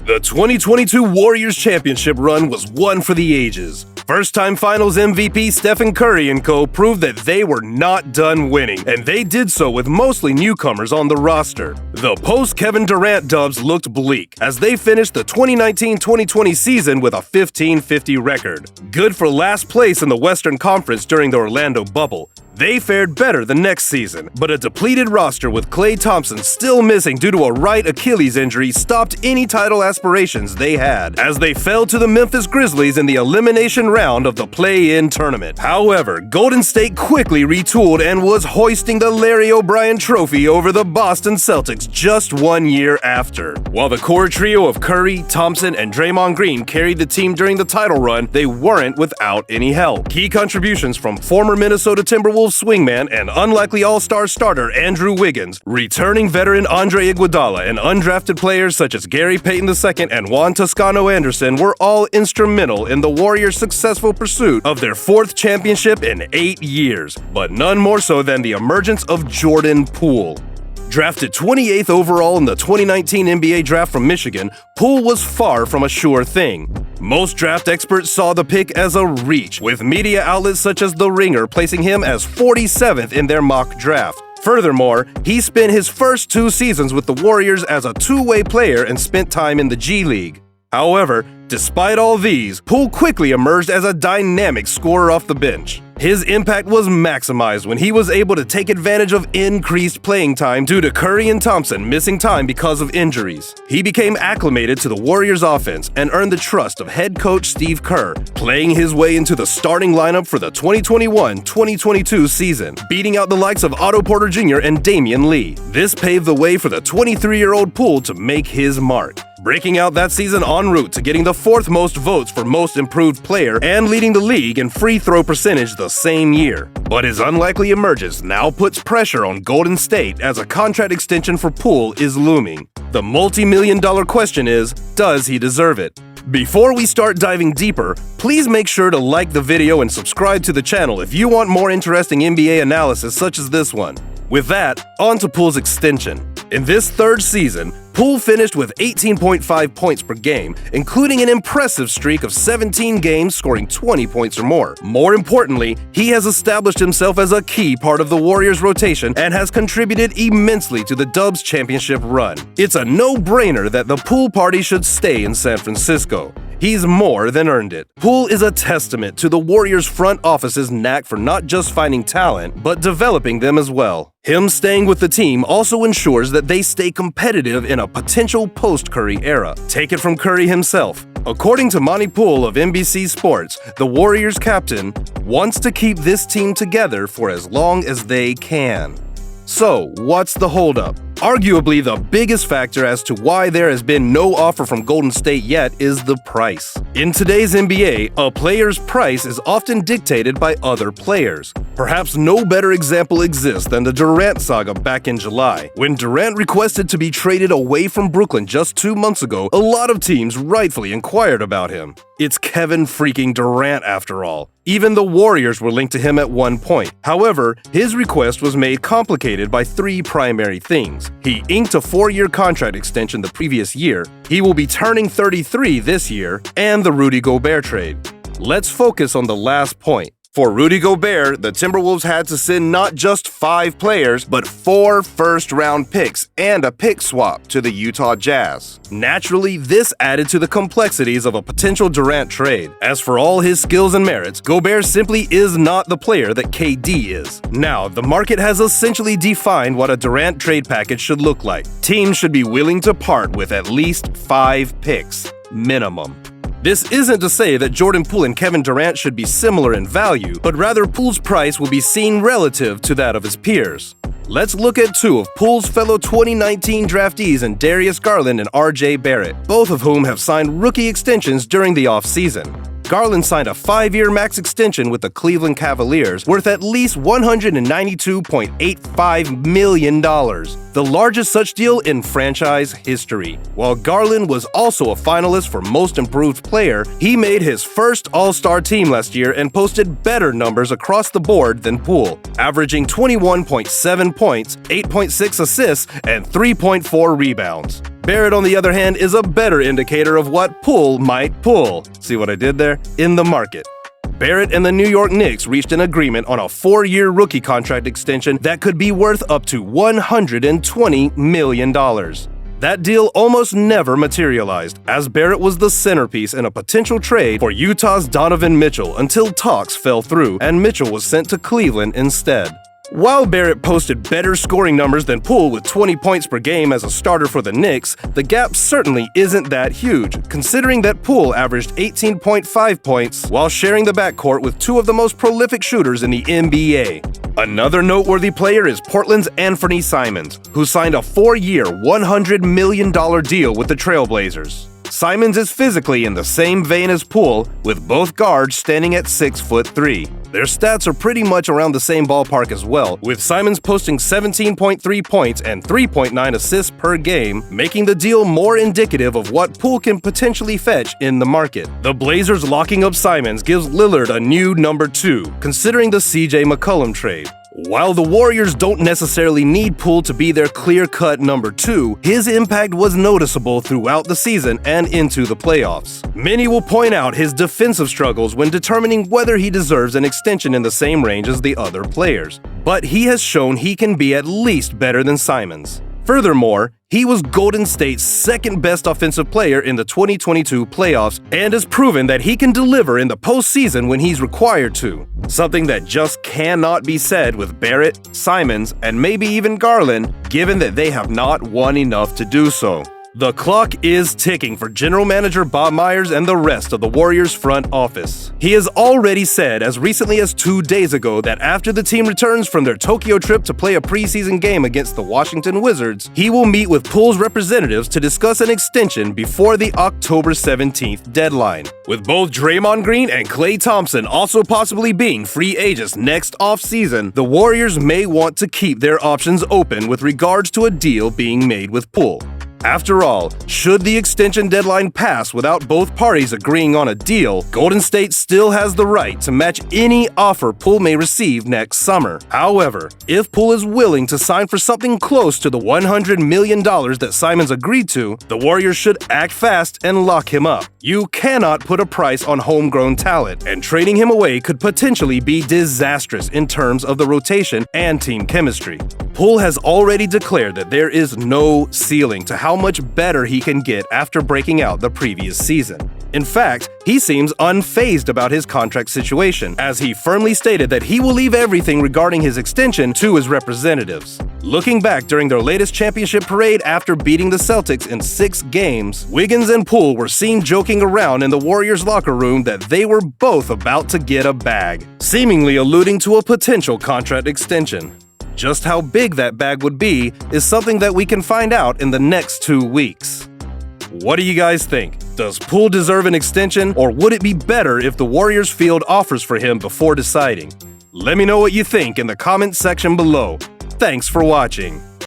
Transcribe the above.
The 2022 Warriors championship run was one for the ages. First-time Finals MVP Stephen Curry and co. proved that they were not done winning, and they did so with mostly newcomers on the roster. The post-Kevin Durant Dubs looked bleak, as they finished the 2019-2020 season with a 15-50 record. Good for last place in the Western Conference during the Orlando bubble. They fared better the next season, but a depleted roster with Klay Thompson still missing due to a right Achilles injury stopped any title aspirations they had, as they fell to the Memphis Grizzlies in the elimination round of the play-in tournament. However, Golden State quickly retooled and was hoisting the Larry O'Brien Trophy over the Boston Celtics just 1 year after. While the core trio of Curry, Thompson, and Draymond Green carried the team during the title run, they weren't without any help. Key contributions from former Minnesota Timberwolves swingman and unlikely all-star starter Andrew Wiggins, returning veteran Andre Iguodala, and undrafted players such as Payton II and Juan Toscano were all instrumental in the Warriors' successful pursuit of their fourth championship in 8 years, but none more so than the emergence of Jordan Poole. Drafted 28th overall in the 2019 NBA draft from Michigan, Poole was far from a sure thing. Most draft experts saw the pick as a reach, with media outlets such as The Ringer placing him as 47th in their mock draft. Furthermore, he spent his first 2 seasons with the Warriors as a two-way player and spent time in the G League. However, despite all these, Poole quickly emerged as a dynamic scorer off the bench. His impact was maximized when he was able to take advantage of increased playing time due to Curry and Thompson missing time because of injuries. He became acclimated to the Warriors' offense and earned the trust of head coach Steve Kerr, playing his way into the starting lineup for the 2021-2022 season, beating out the likes of Otto Porter Jr. and Damian Lee. This paved the way for the 23-year-old Poole to make his mark, breaking out that season en route to getting the 4th most votes for most improved player and leading the league in free throw percentage the same year. But his unlikely emergence now puts pressure on Golden State as a contract extension for Poole is looming. The multi-million-dollar question is, does he deserve it? Before we start diving deeper, please make sure to like the video and subscribe to the channel if you want more interesting NBA analysis such as this one. With that, on to Poole's extension. In this 3rd season, Poole finished with 18.5 points per game, including an impressive streak of 17 games scoring 20 points or more. More importantly, he has established himself as a key part of the Warriors' rotation and has contributed immensely to the Dubs championship run. It's a no-brainer that the Poole party should stay in San Francisco. He's more than earned it. Poole is a testament to the Warriors' front office's knack for not just finding talent, but developing them as well. Him staying with the team also ensures that they stay competitive in a potential post-Curry era. Take it from Curry himself. According to Monty Poole of NBC Sports, the Warriors captain wants to keep this team together for as long as they can. So, what's the holdup? Arguably, the biggest factor as to why there has been no offer from Golden State yet is the price. In today's NBA, a player's price is often dictated by other players. Perhaps no better example exists than the Durant saga back in July. When Durant requested to be traded away from Brooklyn just 2 months ago, a lot of teams rightfully inquired about him. It's Kevin freaking Durant after all. Even the Warriors were linked to him at one point. However, his request was made complicated by 3 primary things. He inked a 4-year contract extension the previous year, he will be turning 33 this year, and the Rudy Gobert trade. Let's focus on the last point. For Rudy Gobert, the Timberwolves had to send not just 5 players, but 4 first-round picks and a pick swap to the Utah Jazz. Naturally, this added to the complexities of a potential Durant trade. As for all his skills and merits, Gobert simply is not the player that KD is. Now, the market has essentially defined what a Durant trade package should look like. Teams should be willing to part with at least 5 picks, minimum. This isn't to say that Jordan Poole and Kevin Durant should be similar in value, but rather Poole's price will be seen relative to that of his peers. Let's look at 2 of Poole's fellow 2019 draftees in Darius Garland and RJ Barrett, both of whom have signed rookie extensions during the offseason. Garland signed a 5-year max extension with the Cleveland Cavaliers worth at least $192.85 million, the largest such deal in franchise history. While Garland was also a finalist for Most Improved Player, he made his first All-Star team last year and posted better numbers across the board than Poole, averaging 21.7 points, 8.6 assists, and 3.4 rebounds. Barrett, on the other hand, is a better indicator of what Poole might pull. See what I did there? In the market. Barrett and the New York Knicks reached an agreement on a 4-year rookie contract extension that could be worth up to $120 million. That deal almost never materialized, as Barrett was the centerpiece in a potential trade for Utah's Donovan Mitchell until talks fell through and Mitchell was sent to Cleveland instead. While Barrett posted better scoring numbers than Poole with 20 points per game as a starter for the Knicks, the gap certainly isn't that huge, considering that Poole averaged 18.5 points while sharing the backcourt with two of the most prolific shooters in the NBA. Another noteworthy player is Portland's Anthony Simons, who signed a 4-year, $100 million deal with the Trailblazers. Simons is physically in the same vein as Poole, with both guards standing at 6'3". Their stats are pretty much around the same ballpark as well, with Simons posting 17.3 points and 3.9 assists per game, making the deal more indicative of what Poole can potentially fetch in the market. The Blazers locking up Simons gives Lillard a new number 2, considering the CJ McCollum trade. While the Warriors don't necessarily need Poole to be their clear-cut number 2, his impact was noticeable throughout the season and into the playoffs. Many will point out his defensive struggles when determining whether he deserves an extension in the same range as the other players, but he has shown he can be at least better than Simons. Furthermore, he was Golden State's second-best offensive player in the 2022 playoffs and has proven that he can deliver in the postseason when he's required to, something that just cannot be said with Barrett, Simons, and maybe even Garland, given that they have not won enough to do so. The clock is ticking for General Manager Bob Myers and the rest of the Warriors front office. He has already said as recently as 2 days ago that after the team returns from their Tokyo trip to play a preseason game against the Washington Wizards, he will meet with Poole's representatives to discuss an extension before the October 17th deadline. With both Draymond Green and Klay Thompson also possibly being free agents next offseason, the Warriors may want to keep their options open with regards to a deal being made with Poole. After all, should the extension deadline pass without both parties agreeing on a deal, Golden State still has the right to match any offer Poole may receive next summer. However, if Poole is willing to sign for something close to the $100 million that Simons agreed to, the Warriors should act fast and lock him up. You cannot put a price on homegrown talent, and trading him away could potentially be disastrous in terms of the rotation and team chemistry. Poole has already declared that there is no ceiling to how much better he can get after breaking out the previous season. In fact, he seems unfazed about his contract situation, as he firmly stated that he will leave everything regarding his extension to his representatives. Looking back during their latest championship parade after beating the Celtics in 6 games, Wiggins and Poole were seen joking around in the Warriors locker room that they were both about to get a bag, seemingly alluding to a potential contract extension. Just how big that bag would be is something that we can find out in the next 2 weeks. What do you guys think? Does Poole deserve an extension, or would it be better if the Warriors field offers for him before deciding? Let me know what you think in the comments section below. Thanks for watching.